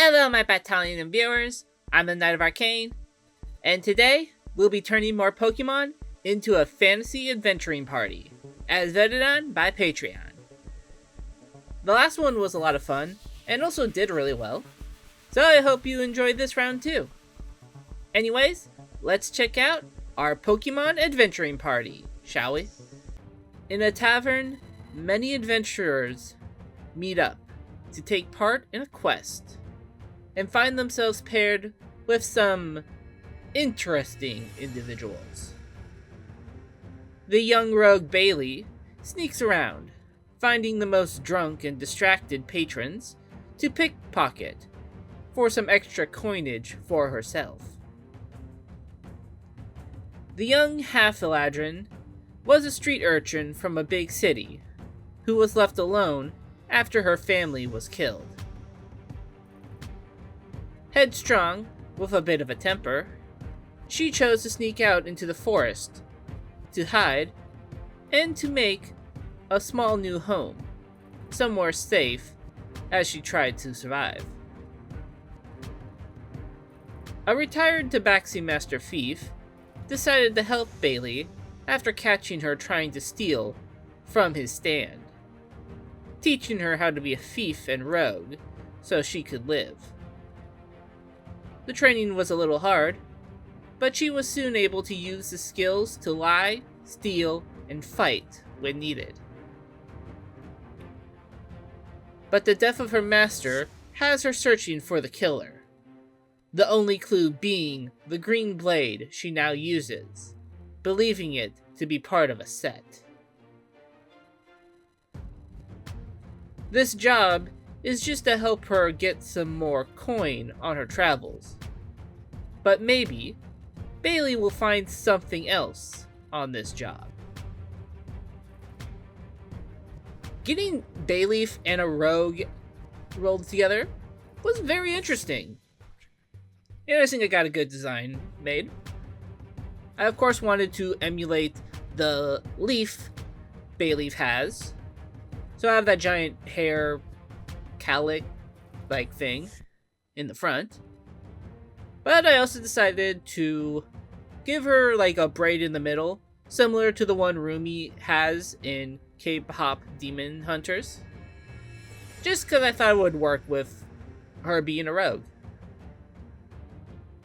Hello, my battalion of viewers. I'm the Knight of Arcane, and today we'll be turning more Pokemon into a fantasy adventuring party, as voted on by Patreon. The last one was a lot of fun, and also did really well, so I hope you enjoyed this round too. Anyways, let's check out our Pokemon adventuring party, shall we? In a tavern, many adventurers meet up to take part in a quest, and find themselves paired with some interesting individuals. The young rogue Bailey sneaks around, finding the most drunk and distracted patrons to pickpocket for some extra coinage for herself. The young half-eladrin was a street urchin from a big city who was left alone after her family was killed. Headstrong, with a bit of a temper, she chose to sneak out into the forest to hide and to make a small new home, somewhere safe as she tried to survive. A retired Tabaxi Master Thief decided to help Bailey after catching her trying to steal from his stand, teaching her how to be a thief and rogue so she could live. The training was a little hard, but she was soon able to use the skills to lie, steal, and fight when needed. But the death of her master has her searching for the killer, the only clue being the green blade she now uses, believing it to be part of a set. This job is just to help her get some more coin on her travels. But maybe Bailey will find something else on this job. Getting Bayleaf and a rogue rolled together was very interesting. And I think I got a good design made. I of course wanted to emulate the leaf Bayleaf has. So I have that giant hair calic like thing in the front. But I also decided to give her like a braid in the middle, similar to the one Rumi has in K-pop Demon Hunters. Just because I thought it would work with her being a rogue.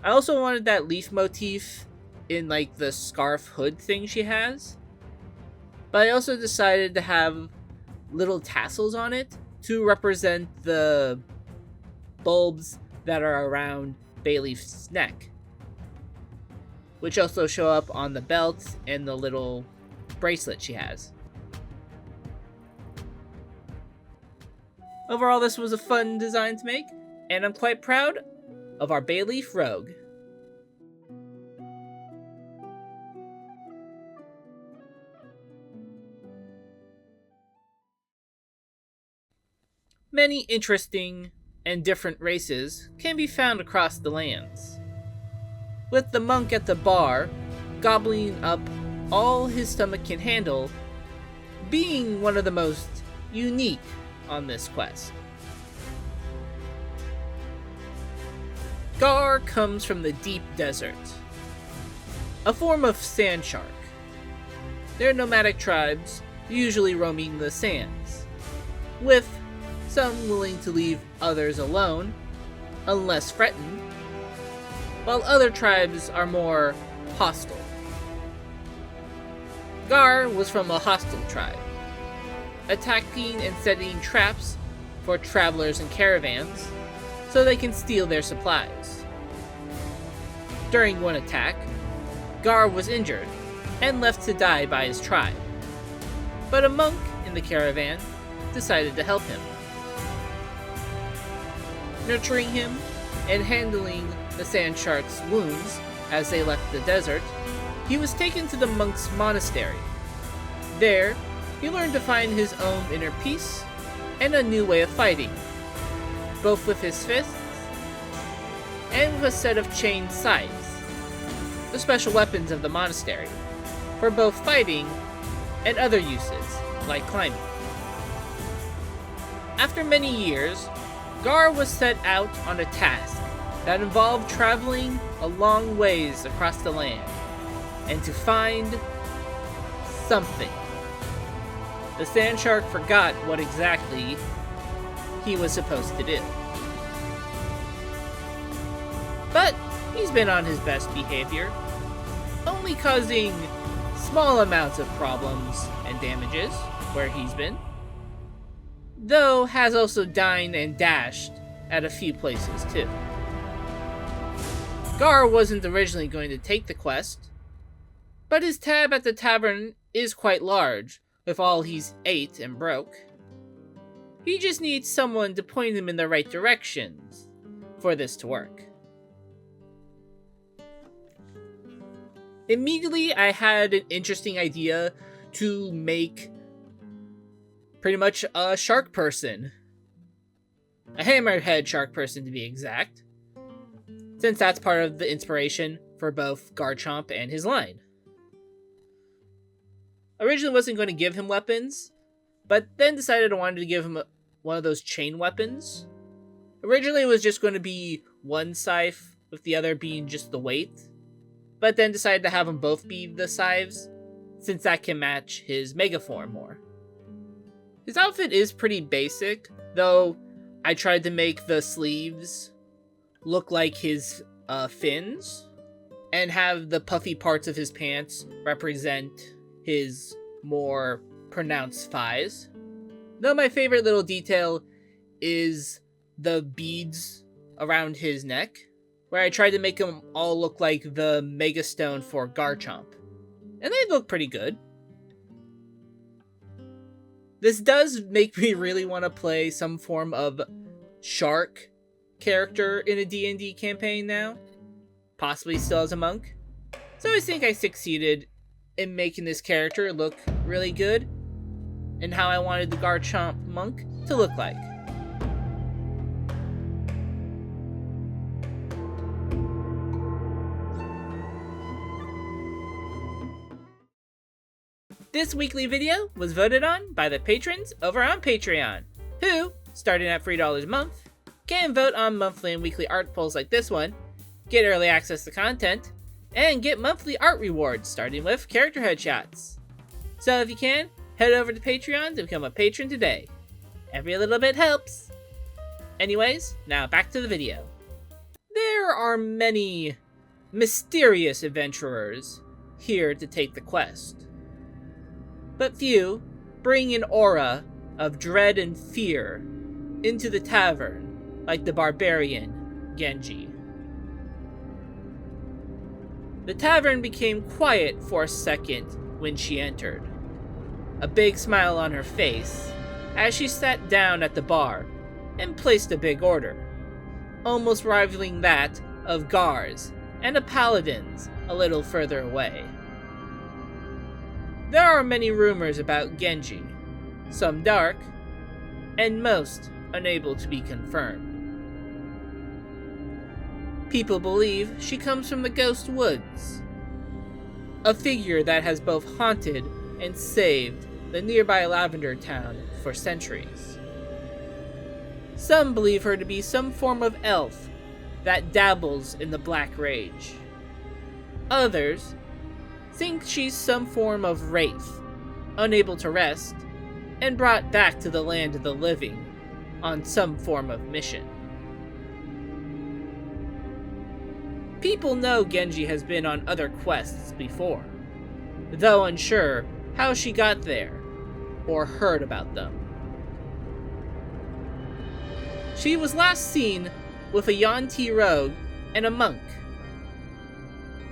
I also wanted that leaf motif in like the scarf hood thing she has. But I also decided to have little tassels on it to represent the bulbs that are around Bayleaf's neck, which also show up on the belt and the little bracelet she has. Overall, this was a fun design to make, and I'm quite proud of our Bayleaf Rogue. Many interesting and different races can be found across the lands, with the monk at the bar gobbling up all his stomach can handle being one of the most unique on this quest. Gar comes from the deep desert, a form of sand shark. They're nomadic tribes, usually roaming the sands, with some willing to leave others alone, unless threatened, while other tribes are more hostile. Gar was from a hostile tribe, attacking and setting traps for travelers and caravans so they can steal their supplies. During one attack, Gar was injured and left to die by his tribe, but a monk in the caravan decided to help him. Nurturing him and handling the sand shark's wounds as they left the desert, he was taken to the monk's monastery. There, he learned to find his own inner peace and a new way of fighting, both with his fists and with a set of chained scythes, the special weapons of the monastery, for both fighting and other uses, like climbing. After many years, Gar was set out on a task that involved traveling a long ways across the land and to find something. The sand shark forgot what exactly he was supposed to do. But he's been on his best behavior, only causing small amounts of problems and damages where he's been, though has also dined and dashed at a few places too. Gar wasn't originally going to take the quest, but his tab at the tavern is quite large, with all he's ate and broke. He just needs someone to point him in the right directions for this to work. Immediately, I had an interesting idea to make pretty much a shark person. A hammerhead shark person, to be exact. Since that's part of the inspiration for both Garchomp and his line. Originally wasn't going to give him weapons, but then decided I wanted to give him one of those chain weapons. Originally it was just going to be one scythe, with the other being just the weight. But then decided to have them both be the scythes, since that can match his Mega form more. His outfit is pretty basic, though I tried to make the sleeves look like his fins, and have the puffy parts of his pants represent his more pronounced thighs. Though my favorite little detail is the beads around his neck, where I tried to make them all look like the Mega Stone for Garchomp. And they look pretty good. This does make me really want to play some form of shark character in a D&D campaign now. Possibly still as a monk. So I think I succeeded in making this character look really good, and how I wanted the Garchomp monk to look like. This weekly video was voted on by the patrons over on Patreon, who, starting at $3 a month, can vote on monthly and weekly art polls like this one, get early access to content, and get monthly art rewards, starting with character headshots. So if you can, head over to Patreon to become a patron today. Every little bit helps. Anyways, now back to the video. There are many mysterious adventurers here to take the quest, but few bring an aura of dread and fear into the tavern like the barbarian Genji. The tavern became quiet for a second when she entered, a big smile on her face as she sat down at the bar and placed a big order, almost rivaling that of Gar's and a paladin's a little further away. There are many rumors about Genji, some dark, and most unable to be confirmed. People believe she comes from the Ghost Woods, a figure that has both haunted and saved the nearby Lavender Town for centuries. Some believe her to be some form of elf that dabbles in the Black Rage. Others think she's some form of wraith, unable to rest, and brought back to the land of the living on some form of mission. People know Genji has been on other quests before, though unsure how she got there or heard about them. She was last seen with a Yuan-Ti rogue and a monk,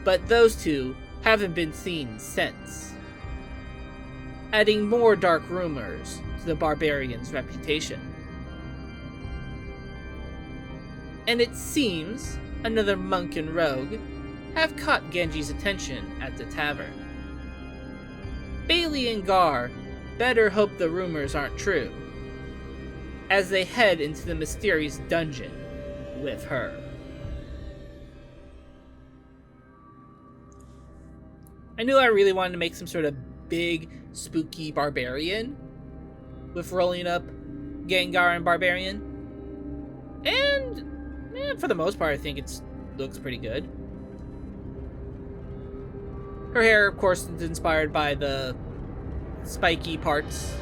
but those two haven't been seen since, adding more dark rumors to the barbarian's reputation. And it seems another monk and rogue have caught Genji's attention at the tavern. Bailey and Gar better hope the rumors aren't true, as they head into the mysterious dungeon with her. I knew I really wanted to make some sort of big, spooky barbarian with rolling up Gengar and Barbarian. And for the most part, I think it looks pretty good. Her hair, of course, is inspired by the spiky parts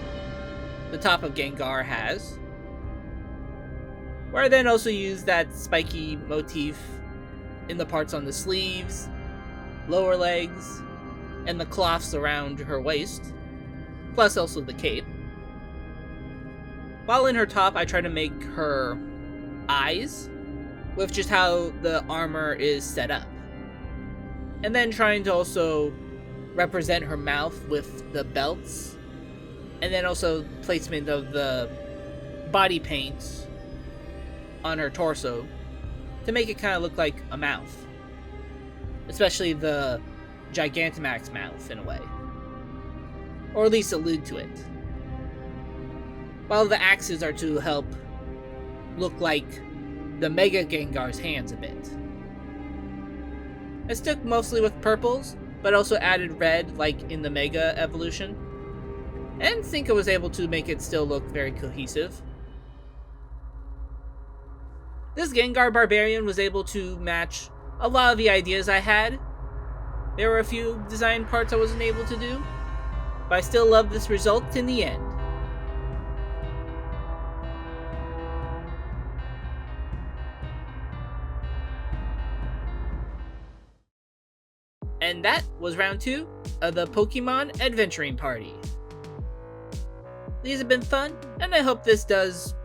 the top of Gengar has, where I then also use that spiky motif in the parts on the sleeves, lower legs, and the cloths around her waist, plus also the cape. While in her top, I try to make her eyes with just how the armor is set up, and then trying to also represent her mouth with the belts, and then also placement of the body paint on her torso to make it kind of look like a mouth, especially the Gigantamax mouth in a way, or at least allude to it, while the axes are to help look like the Mega Gengar's hands a bit. I stuck mostly with purples, but also added red like in the Mega evolution, and think I was able to make it still look very cohesive. This Gengar Barbarian was able to match a lot of the ideas I had. There were a few design parts I wasn't able to do, but I still love this result in the end. And that was round 2 of the Pokemon Adventuring Party. These have been fun, and I hope this does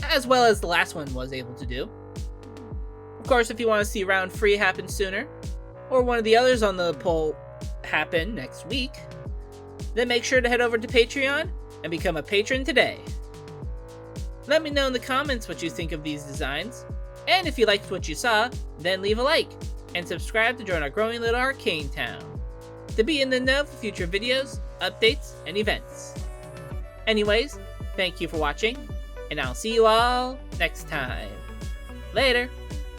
as well as the last one was able to do. Of course, if you want to see round 3 happen sooner, or one of the others on the poll happen next week, then make sure to head over to Patreon and become a patron today. Let me know in the comments what you think of these designs, and if you liked what you saw, then leave a like, and subscribe to join our growing little Arcane town, to be in the know for future videos, updates, and events. Anyways, thank you for watching, and I'll see you all next time. Later!